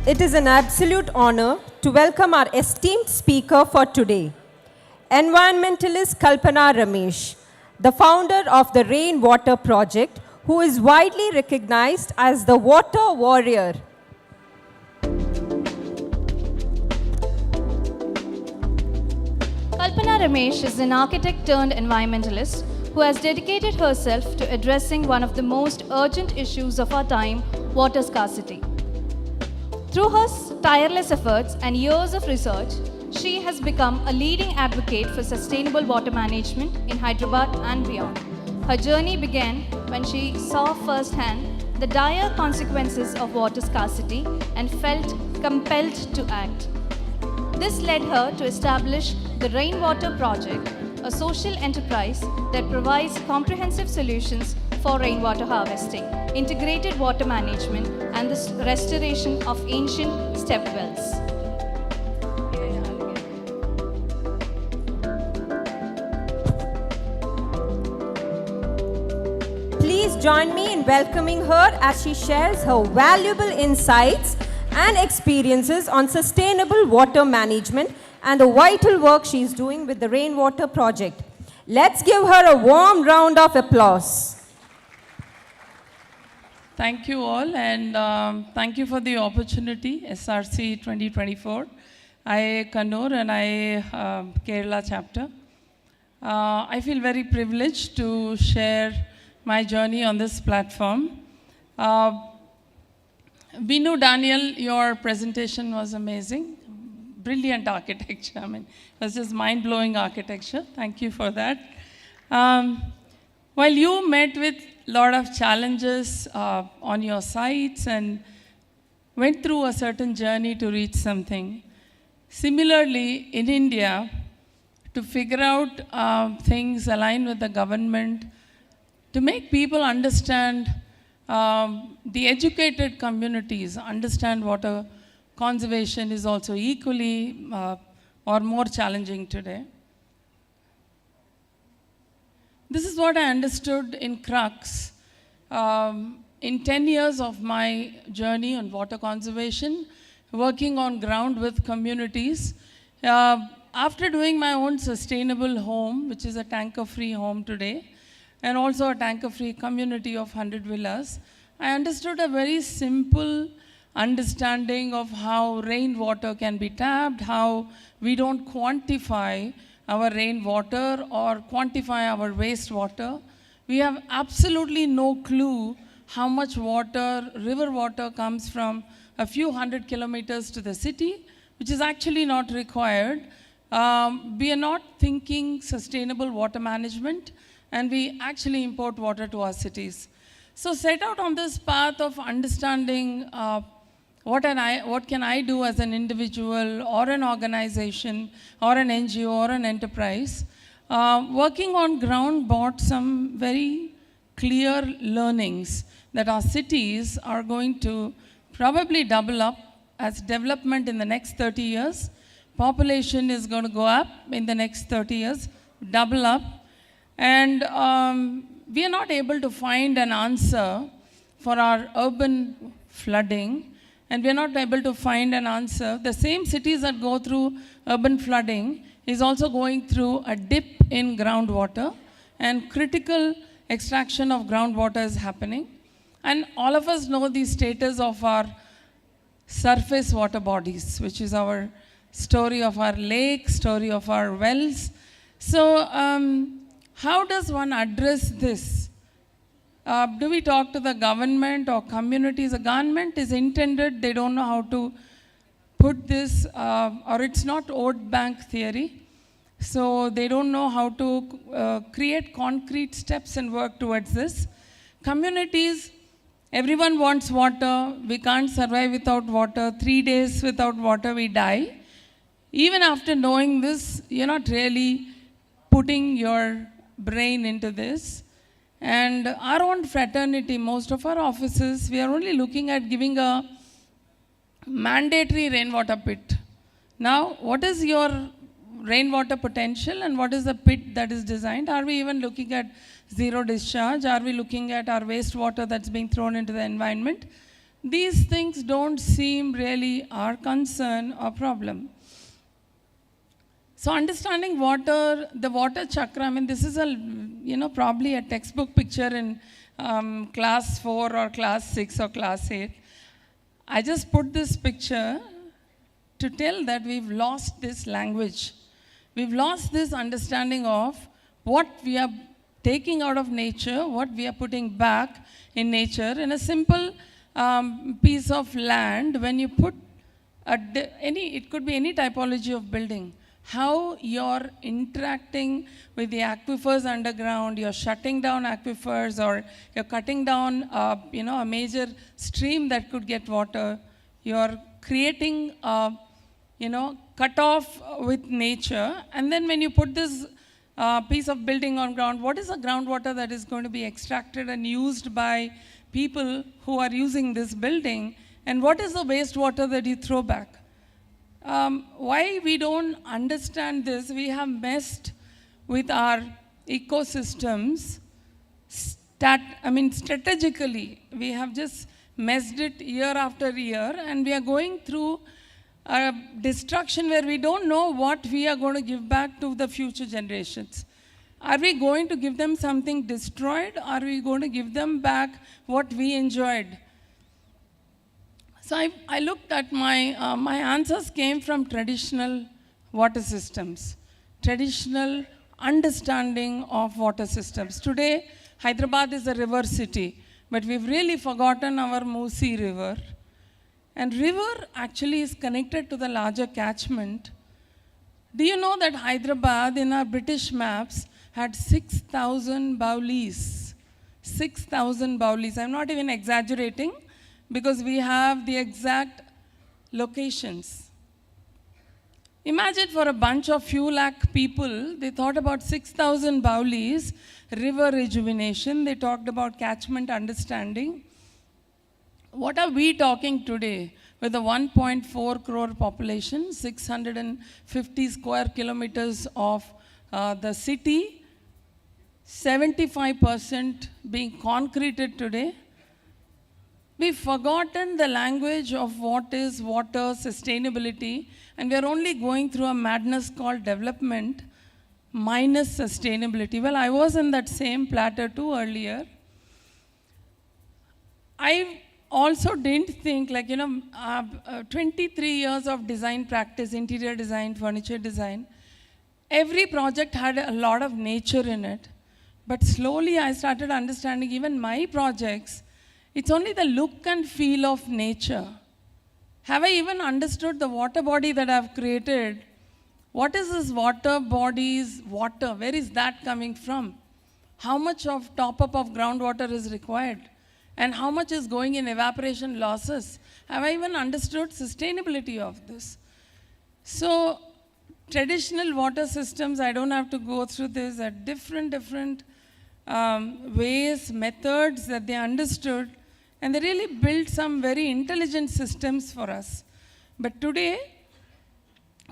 It is an absolute honor to welcome our esteemed speaker for today, environmentalist Kalpana Ramesh, the founder of the Rainwater Project, who is widely recognized as the water warrior. Kalpana Ramesh is an architect turned environmentalist who has dedicated herself to addressing one of the most urgent issues of our time, water scarcity. Through her tireless efforts and years of research, she has become a leading advocate for sustainable water management in Hyderabad and beyond. Her journey began when she saw firsthand the dire consequences of water scarcity and felt compelled to act. This led her to establish the Rainwater Project, a social enterprise that provides comprehensive solutions for rainwater harvesting, integrated water management, and the restoration of ancient step wells. Please join me in welcoming her as she shares her valuable insights and experiences on sustainable water management and the vital work she is doing with the Rainwater Project. Let's give her a warm round of applause. Thank you all, and thank you for the opportunity, SRC 2024. I Kannur and I Kerala chapter. I feel very privileged to share my journey on this platform. Binu Daniel, your presentation was amazing. Brilliant architecture. I mean, it was just mind-blowing architecture. Thank you for that. While you met with a lot of challenges on your sites and went through a certain journey to reach something, similarly, in India, to figure out things aligned with the government, to make people understand, the educated communities understand water conservation is also equally or more challenging today. This is what I understood in Crux. In 10 years of my journey on water conservation, working on ground with communities, after doing my own sustainable home, which is a tanker-free home today, and also a tanker-free community of 100 villas, I understood a very simple understanding of how rainwater can be tapped, how we don't quantify our rainwater or quantify our wastewater. We have absolutely no clue how much water, river water, comes from a few hundred kilometers to the city, which is actually not required. We are not thinking sustainable water management, and we actually import water to our cities. So set out on this path of understanding what can I do as an individual or an organization or an NGO or an enterprise. Working on ground brought some very clear learnings that our cities are going to probably double up as development in the next 30 years. Population is going to go up in the next 30 years, double up. And we are not able to find an answer for our urban flooding, and we are not able to find an answer. The same cities that go through urban flooding is also going through a dip in groundwater, and critical extraction of groundwater is happening. And all of us know the status of our surface water bodies, which is our story of our lakes, story of our wells. So how does one address this? Do we talk to the government or communities? The government is intended, they don't know how to put this, or it's not vote bank theory. So they don't know how to create concrete steps and work towards this. Communities, everyone wants water. We can't survive without water. 3 days without water, we die. Even after knowing this, you're not really putting your brain into this. And our own fraternity, most of our offices, we are only looking at giving a mandatory rainwater pit. Now, what is your rainwater potential and what is the pit that is designed? Are we even looking at zero discharge? Are we looking at our wastewater that's being thrown into the environment? these things don't seem really our concern or problem. So understanding water, the water chakra, I mean, this is probably a textbook picture in class 4 or class 6 or class 8. I just put this picture to tell that we've lost this language. We've lost this understanding of what we are taking out of nature, what we are putting back in nature. In a simple piece of land, when you put it could be any typology of building, how you're interacting with the aquifers underground, you're shutting down aquifers, or you're cutting down a major stream that could get water, you're creating cut off with nature. And then when you put this piece of building on ground, what is the groundwater that is going to be extracted and used by people who are using this building, and what is the wastewater that you throw back? Why we don't understand this? We have messed with our ecosystems. Strategically, we have just messed it year after year, and we are going through a destruction where we don't know what we are going to give back to the future generations. Are we going to give them something destroyed? Or are we going to give them back what we enjoyed? So I looked at my answers came from traditional water systems, traditional understanding of water systems. Today, Hyderabad is a river city, but we've really forgotten our Musi River. And river actually is connected to the larger catchment. Do you know that Hyderabad in our British maps had 6,000 Baulis? 6,000 Baulis. I'm not even exaggerating, because we have the exact locations. Imagine for a bunch of few lakh people, they thought about 6,000 Baulis, river rejuvenation, they talked about catchment understanding. What are we talking today with a 1.4 crore population, 650 square kilometers of the city, 75% being concreted today? We've forgotten the language of what is water, sustainability, and we're only going through a madness called development minus sustainability. Well, I was in that same platter too earlier. I also didn't think 23 years of design practice, interior design, furniture design, every project had a lot of nature in it. But slowly I started understanding even my projects, it's only the look and feel of nature. Have I even understood the water body that I've created? What is this water body's water? Where is that coming from? How much of top-up of groundwater is required? And how much is going in evaporation losses? Have I even understood sustainability of this? So traditional water systems, I don't have to go through this, are different ways, methods that they understood, and they really built some very intelligent systems for us. But today,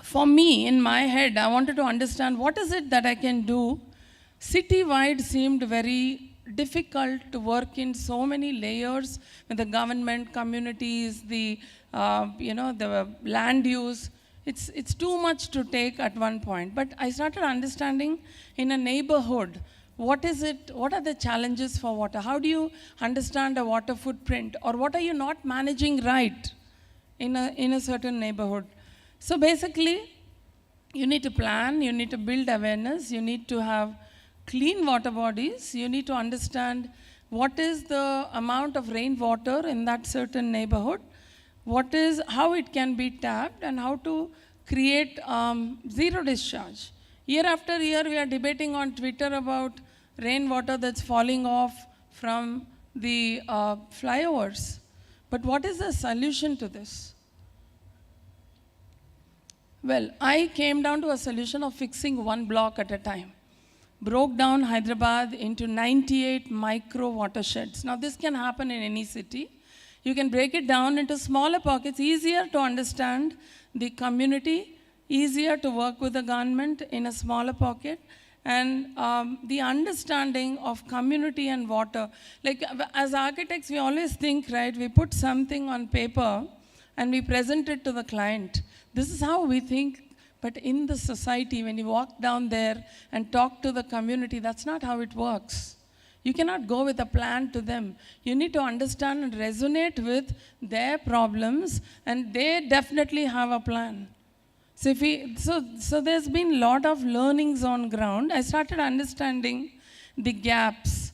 for me, in my head, I wanted to understand what is it that I can do. City-wide seemed very difficult to work in so many layers with the government, communities, the land use. It's too much to take at one point. But I started understanding in a neighborhood, what is it, what are the challenges for water? How do you understand a water footprint? Or what are you not managing right in a certain neighborhood? So basically, you need to plan, you need to build awareness, you need to have clean water bodies, you need to understand what is the amount of rainwater in that certain neighborhood, how it can be tapped, and how to create zero discharge. Year after year, we are debating on Twitter about rainwater that's falling off from the flyovers. But what is the solution to this? Well, I came down to a solution of fixing one block at a time. Broke down Hyderabad into 98 micro watersheds. Now, this can happen in any city. You can break it down into smaller pockets, easier to understand the community, easier to work with the government in a smaller pocket, and the understanding of community and water. Like as architects, we always think, right, we put something on paper and we present it to the client. This is how we think, but in the society, when you walk down there and talk to the community, that's not how it works. You cannot go with a plan to them. You need to understand and resonate with their problems, and they definitely have a plan. So, so there's been a lot of learnings on ground. I started understanding the gaps,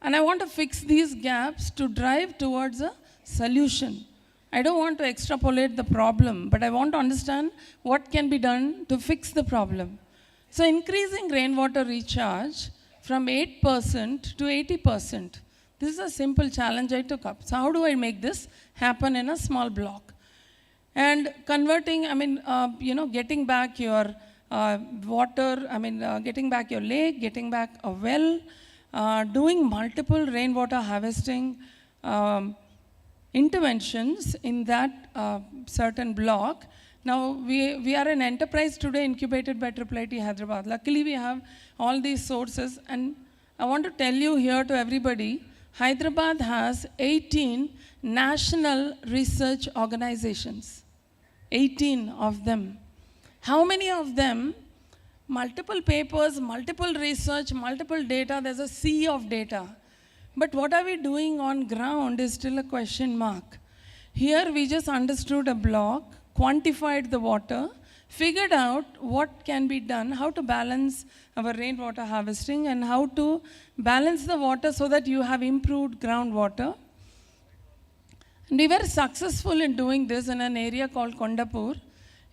and I want to fix these gaps to drive towards a solution. I don't want to extrapolate the problem, but I want to understand what can be done to fix the problem. So increasing rainwater recharge from 8% to 80%. This is a simple challenge I took up. So how do I make this happen in a small block? And converting, getting back your water, getting back your lake, getting back a well, doing multiple rainwater harvesting interventions in that certain block. Now, we are an enterprise today incubated by IIIT Hyderabad. Luckily, we have all these sources. And I want to tell you here to everybody, Hyderabad has 18 national research organizations. 18 of them. How many of them? Multiple papers, multiple research, multiple data. There's a sea of data. But what are we doing on ground is still a question mark. Here we just understood a block, quantified the water, figured out what can be done, how to balance our rainwater harvesting and how to balance the water so that you have improved groundwater. And we were successful in doing this in an area called Kondapur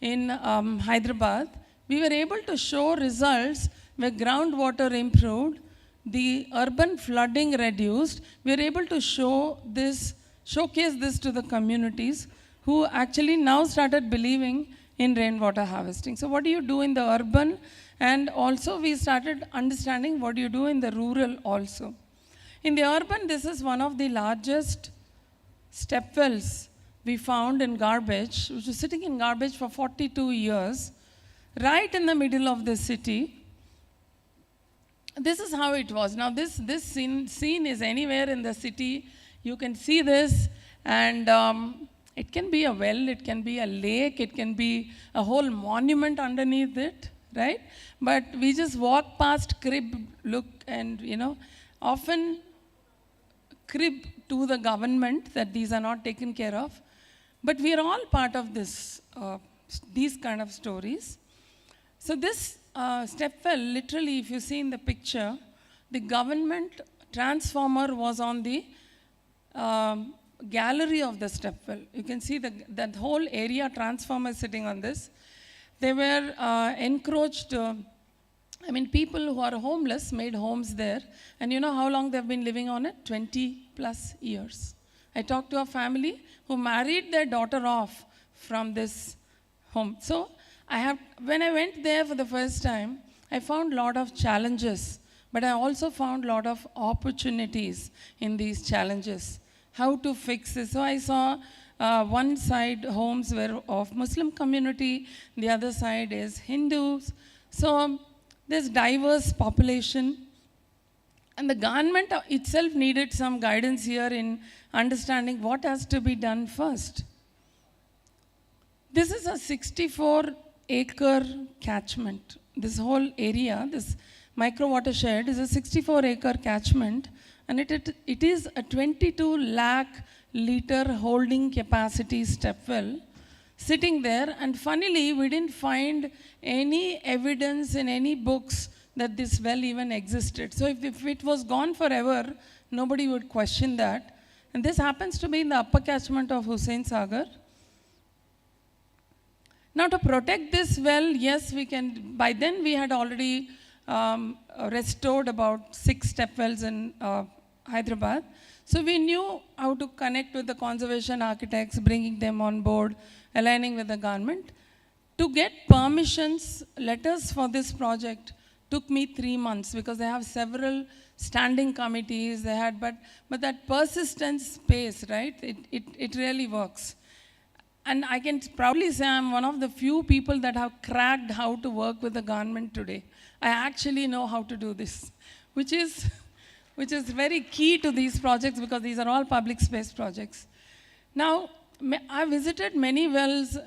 in Hyderabad. We were able to show results where groundwater improved, the urban flooding reduced. We were able to showcase this to the communities who actually now started believing in rainwater harvesting. So what do you do in the urban? And also we started understanding what do you do in the rural also. In the urban, this is one of the largest step wells we found in garbage, which was sitting in garbage for 42 years, right in the middle of the city. This is how it was. Now this scene is anywhere in the city. You can see this, and it can be a well, it can be a lake, it can be a whole monument underneath it, right? But we just walk past, crib, look, and often crib to the government that these are not taken care of. But we are all part of this, these kind of stories. So this step well, literally, if you see in the picture, the government transformer was on the gallery of the step well. You can see that whole area transformer sitting on this. They were encroached. People who are homeless made homes there. And you know how long they've been living on it? 20 plus years. I talked to a family who married their daughter off from this home. So when I went there for the first time, I found a lot of challenges, but I also found a lot of opportunities in these challenges. How to fix this? So I saw one side homes were of Muslim community, the other side is Hindus. So there's diverse population. And the government itself needed some guidance here in understanding what has to be done first. This is a 64-acre catchment. This whole area, this micro watershed is a 64-acre catchment, and it is a 22 lakh liter holding capacity step well sitting there. And funnily, we didn't find any evidence in any books that this well even existed. So if it was gone forever, nobody would question that. And this happens to be in the upper catchment of Hussain Sagar. Now to protect this well, yes, we can. By then we had already restored about 6 step wells in Hyderabad. So we knew how to connect with the conservation architects, bringing them on board, aligning with the government. To get permissions, letters for this project took me 3 months because they have several standing committees they had, but that persistence pays, right? It really works. and I can proudly say I'm one of the few people that have cracked how to work with the government today. I actually know how to do this, which is very key to these projects because these are all public space projects. Now, I visited many wells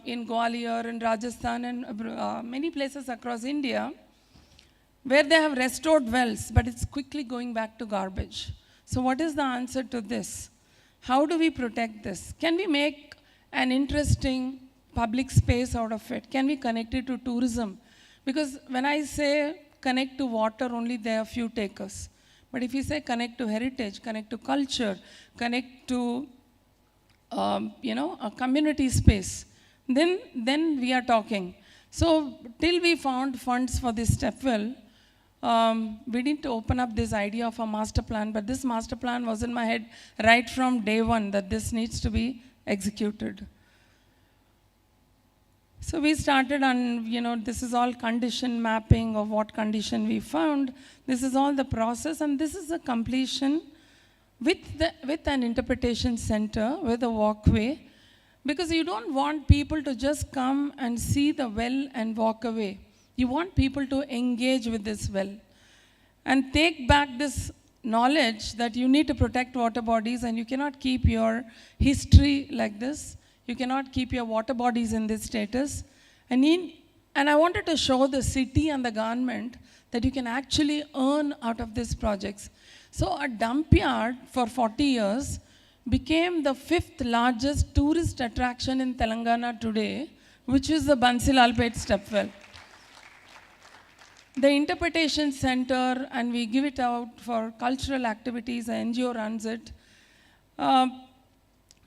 in Gwalior and Rajasthan and many places across India where they have restored wells, but it's quickly going back to garbage. So what is the answer to this? How do we protect this? Can we make an interesting public space out of it? Can we connect it to tourism? Because when I say connect to water, only there are few takers. But if you say connect to heritage, connect to culture, connect to a community space, then we are talking. So till we found funds for this stepwell, we need to open up this idea of a master plan, but this master plan was in my head right from day one that this needs to be executed. So we started on, this is all condition mapping of what condition we found. This is all the process, and this is the completion with an interpretation center, with a walkway, because you don't want people to just come and see the well and walk away. You want people to engage with this well and take back this knowledge that you need to protect water bodies and you cannot keep your history like this. You cannot keep your water bodies in this status. And I wanted to show the city and the government that you can actually earn out of these projects. So a dump yard for 40 years became the 5th largest tourist attraction in Telangana today, which is the Bansilalpet stepwell. The Interpretation Center, and we give it out for cultural activities, the NGO runs it.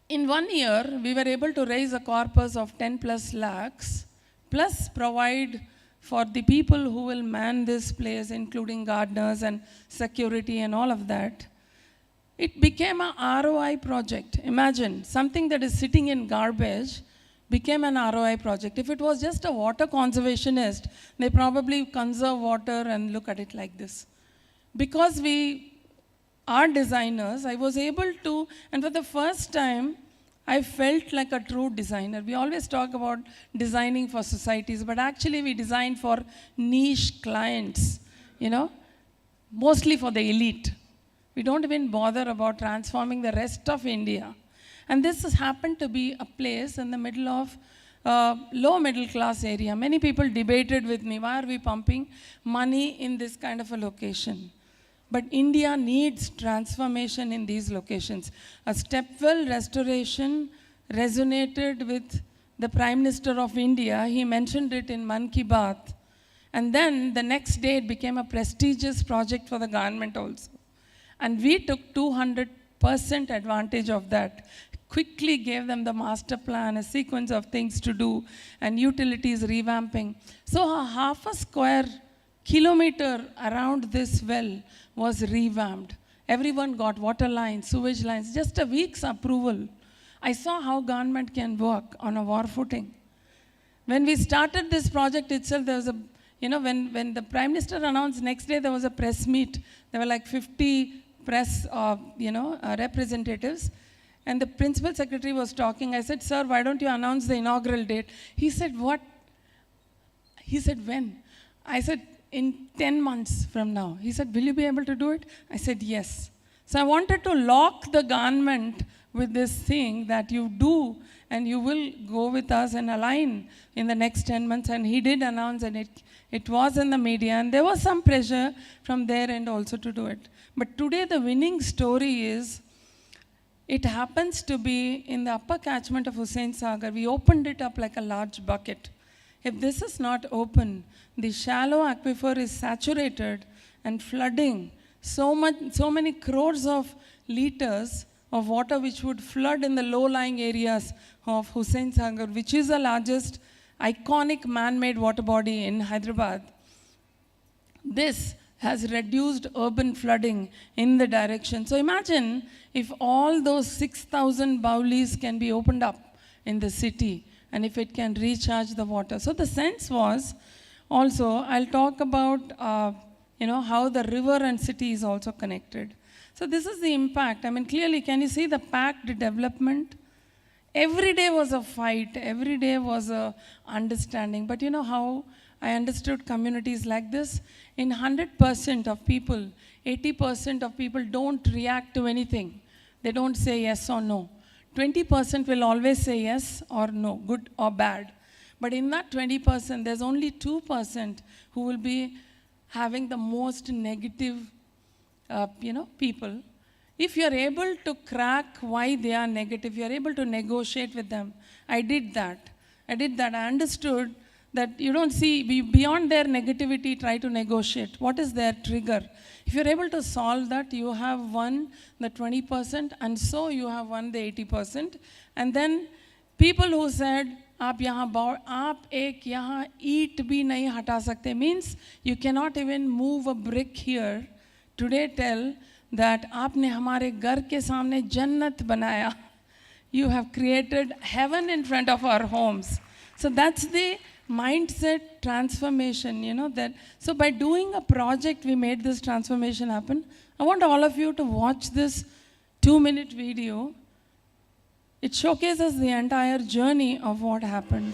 In 1 year, we were able to raise a corpus of 10 plus lakhs, plus provide for the people who will man this place, including gardeners and security and all of that. It became a ROI project. Imagine, something that is sitting in garbage became an ROI project. If it was just a water conservationist, they probably conserve water and look at it like this. Because we are designers, I was able to, and for the first time, I felt like a true designer. We always talk about designing for societies, but actually we design for niche clients, mostly for the elite. We don't even bother about transforming the rest of India. And this has happened to be a place in the middle of low middle class area. Many people debated with me, why are we pumping money in this kind of a location? But India needs transformation in these locations. A stepwell restoration resonated with the Prime Minister of India. He mentioned it in Man Ki Baat. And then the next day it became a prestigious project for the government also. And we took 200% advantage of that. Quickly gave them the master plan, a sequence of things to do, and utilities revamping. So a half a square kilometer around this well was revamped. Everyone got water lines, sewage lines, just a week's approval. I saw how government can work on a war footing. When we started this project itself, there was a, when the Prime Minister announced, next day there was a press meet. There were like 50 press, representatives. And the principal secretary was talking. I said, sir, why don't you announce the inaugural date? He said, what? He said, when? I said, in 10 months from now. He said, will you be able to do it? I said, yes. So I wanted to lock the government with this thing that you do and you will go with us and align in the next 10 months. And he did announce, and it was in the media. And there was some pressure from their end also to do it. But today the winning story is, it happens to be in the upper catchment of Hussain Sagar. We opened it up like a large bucket. If this is not open, the shallow aquifer is saturated and flooding so many crores of liters of water which would flood in the low-lying areas of Hussain Sagar, which is the largest iconic man-made water body in Hyderabad. This has reduced urban flooding in the direction. So imagine if all those 6,000 baulis can be opened up in the city and if it can recharge the water. So the sense was also, I'll talk about how the river and city is also connected. So this is the impact. I mean, clearly, can you see the packed development? every day was a fight, every day was a understanding. But you know how I understood communities like this? In 100% of people, 80% of people don't react to anything. They don't say yes or no. 20% will always say yes or no, good or bad. But in that 20%, there's only 2% who will be having the most negative, people. If you're able to crack why they are negative, you're able to negotiate with them. I did that. I understood that you don't see beyond their negativity, try to negotiate. What is their trigger? If you're able to solve that, you have won the 20%, and so you have won the 80%. And then people who said, आप एक यहाँ ईट भी नहीं हटा सकते, means you cannot even move a brick here. Today tell that आपने हमारे घर के सामने जन्नत बनाया. You have created heaven in front of our homes. So that's the mindset transformation, that. So by doing a project, we made this transformation happen. I want all of you to watch this 2-minute video. It showcases the entire journey of what happened.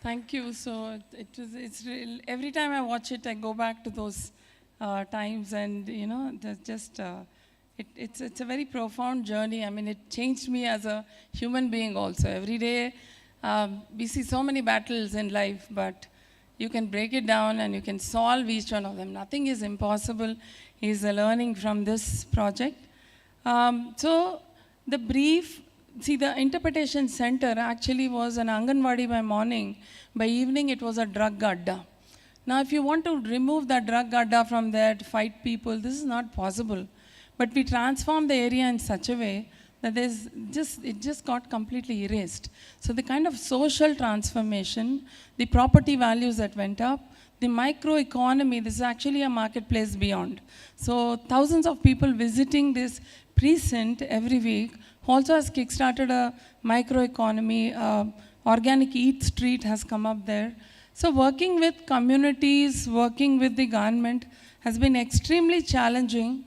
Thank you. So it's real. Every time I watch it, I go back to those times, and it's a very profound journey. I mean, it changed me as a human being also. Every day, we see so many battles in life, but you can break it down and you can solve each one of them. Nothing is impossible is learning from this project. So the brief, see, the interpretation center actually was an Anganwadi by morning. By evening, it was a drug adda. Now, if you want to remove the drug adda from there to fight people, this is not possible. But we transformed the area in such a way that it just got completely erased. So the kind of social transformation, the property values that went up, the microeconomy, this is actually a marketplace beyond. So thousands of people visiting this precinct every week also has kickstarted a microeconomy. Organic Eat Street has come up there. So working with communities, working with the government has been extremely challenging,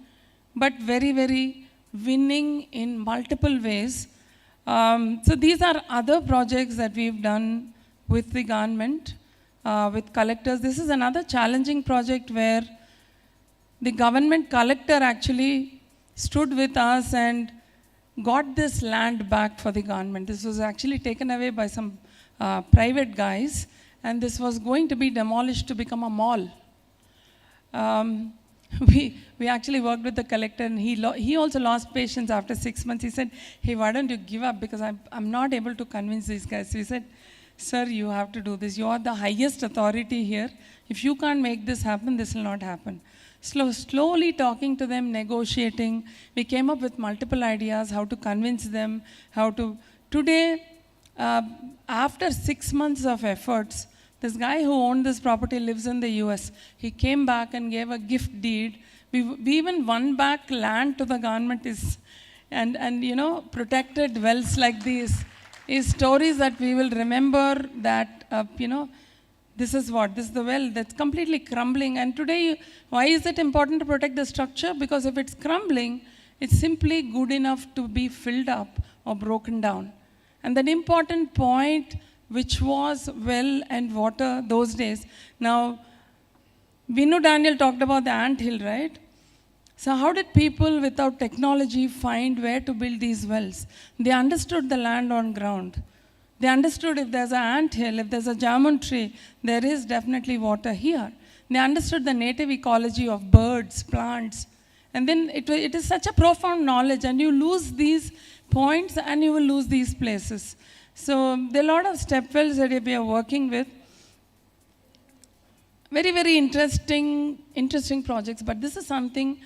but very, very winning in multiple ways. So these are other projects that we've done with the government, with collectors. This is another challenging project where the government collector actually stood with us and got this land back for the government. This was actually taken away by some private guys, and this was going to be demolished to become a mall. We actually worked with the collector, and he also lost patience after 6 months. He said, hey, why don't you give up, because I'm not able to convince these guys. So we said, sir, you have to do this. You are the highest authority here. If you can't make this happen, this will not happen. Slowly talking to them, negotiating, we came up with multiple ideas, how to convince them, Today, after 6 months of efforts, this guy who owned this property lives in the US. He came back and gave a gift deed. We even won back land to the government and you know, protected wells like these is stories that we will remember that, you know, this is the well that's completely crumbling. And today, why is it important to protect the structure? Because if it's crumbling, it's simply good enough to be filled up or broken down. And that important point, which was well and water those days. Now, Vinu Daniel talked about the anthill, right? So how did people without technology find where to build these wells? They understood the land on ground. They understood if there's an anthill, if there's a jamun tree, there is definitely water here. They understood the native ecology of birds, plants. And then it is such a profound knowledge, and you lose these points and you will lose these places. So there are a lot of step wells that we are working with. Very, very interesting projects, but this is something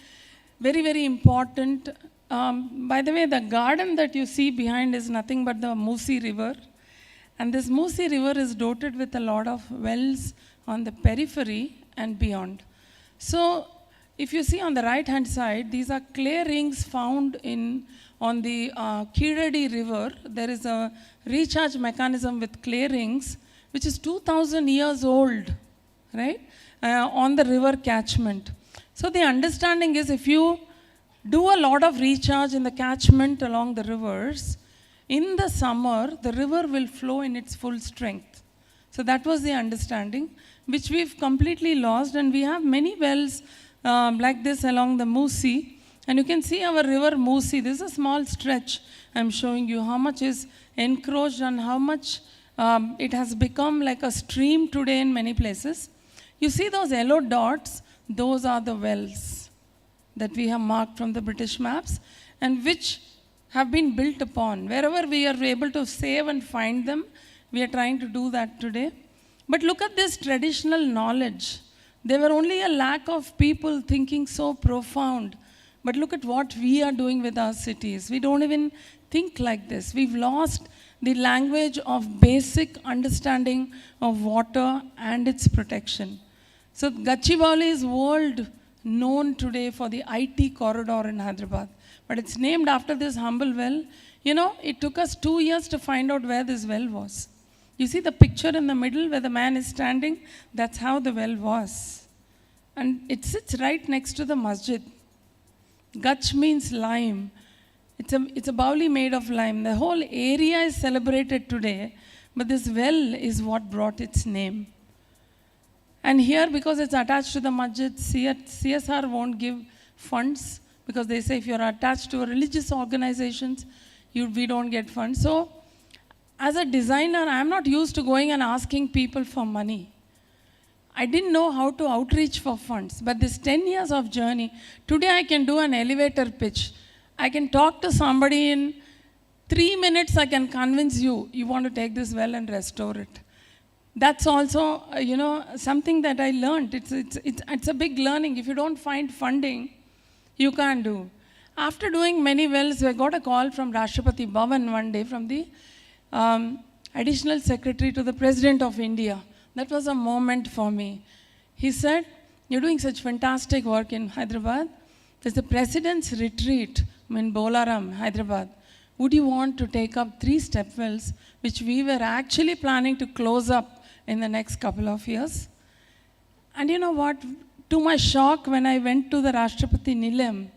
very, very important. By the way, the garden that you see behind is nothing but the Musi River. And this Musi River is dotted with a lot of wells on the periphery and beyond. So if you see on the right-hand side, these are clay rings found on the Kiradi River. There is a recharge mechanism with clay rings, which is 2,000 years old, right, on the river catchment. So the understanding is if you do a lot of recharge in the catchment along the rivers, in the summer, the river will flow in its full strength. So that was the understanding, which we've completely lost, and we have many wells like this along the Musi. And you can see our river Musi. This is a small stretch. I'm showing you how much is encroached and how much it has become like a stream today in many places. You see those yellow dots? Those are the wells that we have marked from the British maps, and which have been built upon. Wherever we are able to save and find them, we are trying to do that today. But look at this traditional knowledge. There were only a lack of people thinking so profound. But look at what we are doing with our cities. We don't even think like this. We've lost the language of basic understanding of water and its protection. So Gachibowli is world known today for the IT corridor in Hyderabad. But it's named after this humble well. You know, it took us 2 years to find out where this well was. You see the picture in the middle where the man is standing? That's how the well was. And it sits right next to the masjid. Gach means lime. It's a Bauli made of lime. The whole area is celebrated today, but this well is what brought its name. And here, because it's attached to the masjid, CSR won't give funds, because they say if you're attached to religious organizations, we don't get funds. So as a designer, I'm not used to going and asking people for money. I didn't know how to outreach for funds. But this 10 years of journey, today I can do an elevator pitch. I can talk to somebody in 3 minutes, I can convince you, you want to take this well and restore it. That's also, something that I learned. It's a big learning. If you don't find funding, you can't do. After doing many wells, I got a call from Rashtrapati Bhavan one day from the Additional Secretary to the President of India. That was a moment for me. He said, you're doing such fantastic work in Hyderabad. There's the President's retreat in Bolaram, Hyderabad. Would you want to take up 3 step wells, which we were actually planning to close up in the next couple of years? And you know what? To my shock, when I went to the Rashtrapati Nilayam,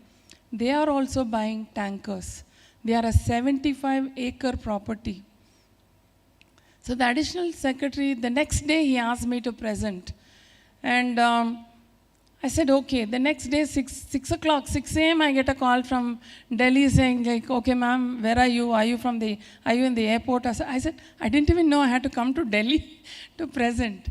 they are also buying tankers. They are a 75-acre property. So the additional secretary, the next day he asked me to present. And I said, okay. The next day, 6 o'clock, 6 a.m., I get a call from Delhi saying, like, okay, ma'am, where are you? Are you in the airport? I said, I didn't even know I had to come to Delhi to present.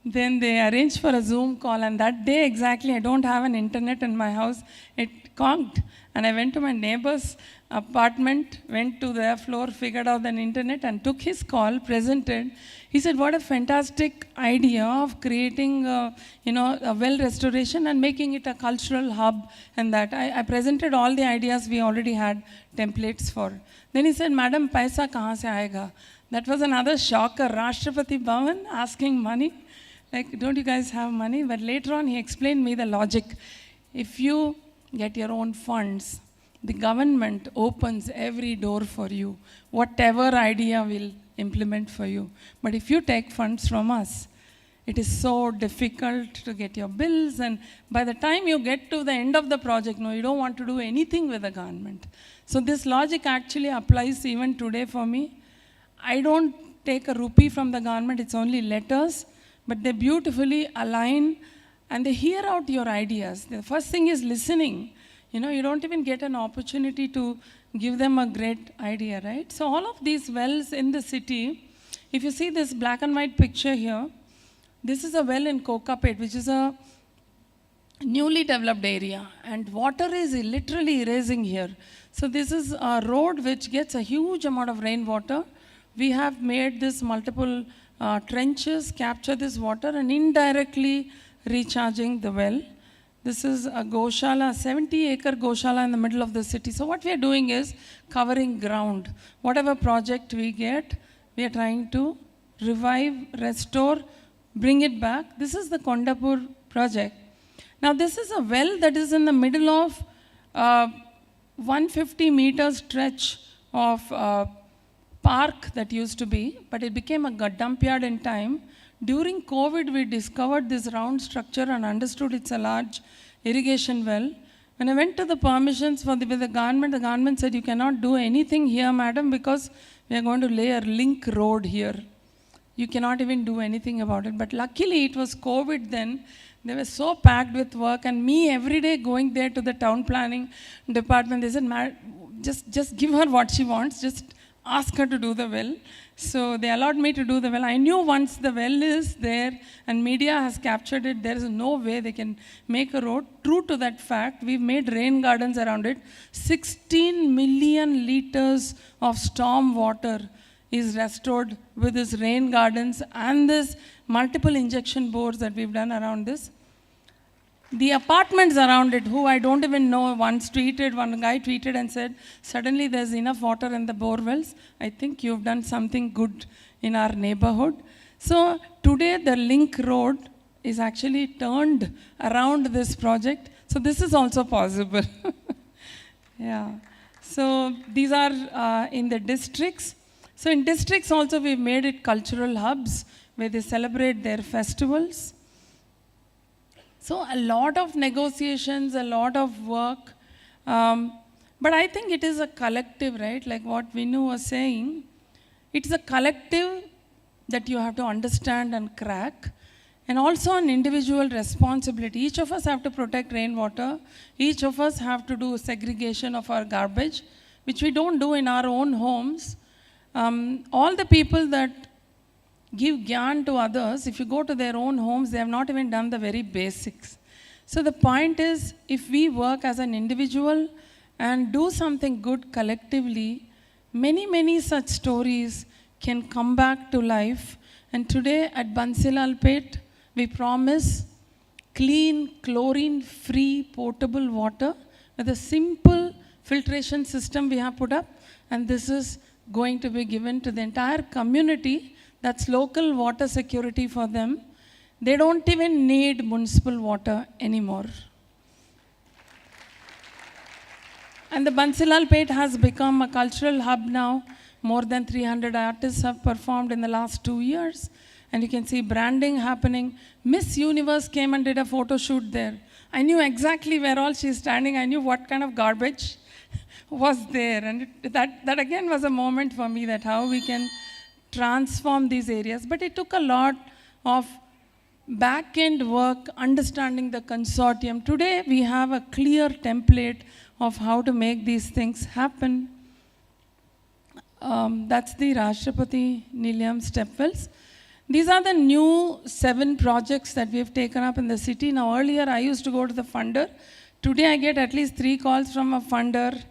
Then they arranged for a Zoom call, and that day exactly, I don't have an internet in my house. It conked, and I went to my neighbor's apartment, went to their floor, figured out an internet, and took his call, presented. He said, what a fantastic idea of creating, a well restoration and making it a cultural hub, and that. I presented all the ideas we already had templates for. Then he said, Madam, paisa kahan se aayega? That was another shocker. Rashtrapati Bhavan asking money. Like, don't you guys have money? But later on, he explained me the logic. If you get your own funds, the government opens every door for you. Whatever idea will implement for you. But if you take funds from us, it is so difficult to get your bills. And by the time you get to the end of the project, you don't want to do anything with the government. So this logic actually applies even today for me. I don't take a rupee from the government. It's only letters. But they beautifully align and they hear out your ideas. The first thing is listening. You don't even get an opportunity to give them a great idea, right? So all of these wells in the city, if you see this black and white picture here, this is a well in Kokapet, which is a newly developed area. And water is literally erasing here. So this is a road which gets a huge amount of rainwater. We have made this multiple trenches, capture this water, and indirectly recharging the well. This is a Goshala, 70-acre Goshala in the middle of the city. So what we are doing is covering ground. Whatever project we get, we are trying to revive, restore, bring it back. This is the Kondapur project. Now this is a well that is in the middle of 150-meter stretch of park that used to be, but it became a dump yard in time. During COVID, we discovered this round structure and understood it's a large irrigation well. When I went to the permissions with the government said, you cannot do anything here, madam, because we are going to lay a link road here. You cannot even do anything about it. But luckily, it was COVID then. They were so packed with work, and me every day going there to the town planning department, they said, just give her what she wants, just ask her to do the well. So they allowed me to do the well. I knew once the well is there and media has captured it, there is no way they can make a road. True to that fact, we've made rain gardens around it. 16 million liters of storm water is restored with these rain gardens and this multiple injection bores that we've done around this. The apartments around it, who I don't even know, one guy tweeted and said, suddenly there's enough water in the bore wells. I think you've done something good in our neighborhood. So today the link road is actually turned around this project. So this is also possible. Yeah. So these are in the districts. So in districts also we've made it cultural hubs where they celebrate their festivals. So a lot of negotiations, a lot of work, but I think it is a collective, right? Like what Vinu was saying, it's a collective that you have to understand and crack, and also an individual responsibility. Each of us have to protect rainwater. Each of us have to do segregation of our garbage, which we don't do in our own homes. All the people that give gyan to others, if you go to their own homes, they have not even done the very basics. So the point is, if we work as an individual and do something good collectively, many, many such stories can come back to life. And today at Bansilalpet, we promise clean, chlorine-free, portable water with a simple filtration system we have put up. And this is going to be given to the entire community. That's local water security for them. They don't even need municipal water anymore. And the Bansilalpet has become a cultural hub now. More than 300 artists have performed in the last 2 years. And you can see branding happening. Miss Universe came and did a photo shoot there. I knew exactly where all she's standing. I knew what kind of garbage was there. And that again was a moment for me, that how we can transform these areas. But it took a lot of back-end work, understanding the consortium. Today we have a clear template of how to make these things happen. That's the Rashtrapati Nilayam stepwells. These are the new 7 projects that we have taken up in the city. Now earlier I used to go to the funder. Today I get at least 3 calls from a funder.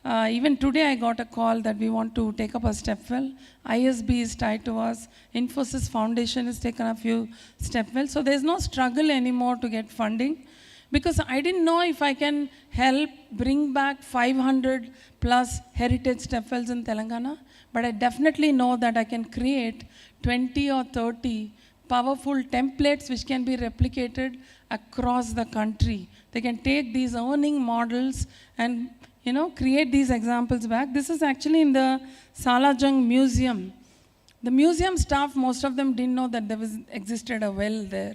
Even today I got a call that we want to take up a stepwell. ISB is tied to us. Infosys Foundation has taken a few stepwells. So there's no struggle anymore to get funding, because I didn't know if I can help bring back 500 plus heritage stepwells in Telangana, but I definitely know that I can create 20 or 30 powerful templates which can be replicated across the country. They can take these earning models and create these examples back. This is actually in the Salajung Museum. The museum staff, most of them didn't know that existed a well there.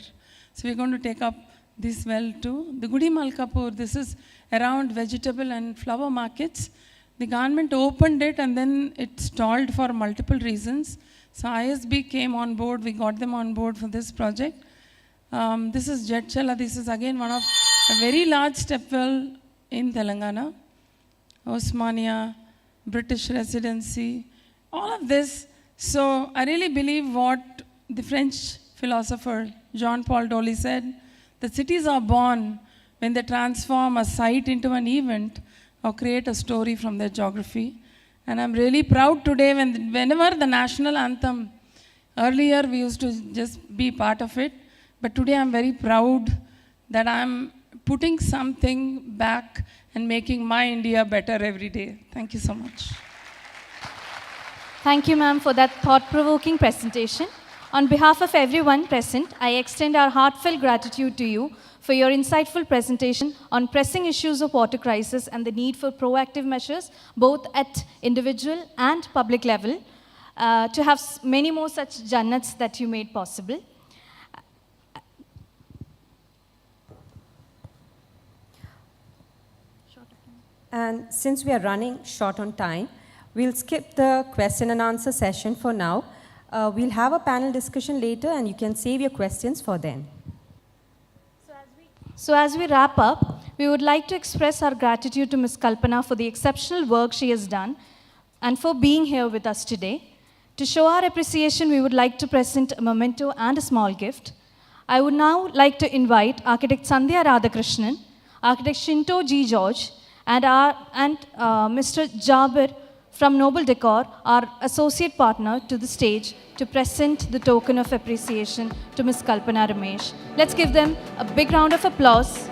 So we're going to take up this well too. The Gudi Malkapur, this is around vegetable and flower markets. The government opened it and then it stalled for multiple reasons. So ISB came on board, we got them on board for this project. This is Jetchala, this is again one of a very large stepwell in Telangana. Osmania, British residency, all of this. So I really believe what the French philosopher Jean-Paul Dolly said, the cities are born when they transform a site into an event or create a story from their geography. And I'm really proud today whenever the national anthem, earlier we used to just be part of it, but today I'm very proud that I'm putting something back and making my India better every day. Thank you so much. Thank you, ma'am, for that thought-provoking presentation. On behalf of everyone present, I extend our heartfelt gratitude to you for your insightful presentation on pressing issues of water crisis and the need for proactive measures, both at individual and public level, to have many more such jannats that you made possible. And since we are running short on time, we'll skip the question and answer session for now. We'll have a panel discussion later and you can save your questions for then. So as we wrap up, we would like to express our gratitude to Ms. Kalpana for the exceptional work she has done and for being here with us today. To show our appreciation, we would like to present a memento and a small gift. I would now like to invite Architect Sandhya Radhakrishnan, Architect Shinto G. George, and Mr. Jabir from Noble Decor, our associate partner, to the stage to present the token of appreciation to Ms. Kalpana Ramesh. Let's give them a big round of applause.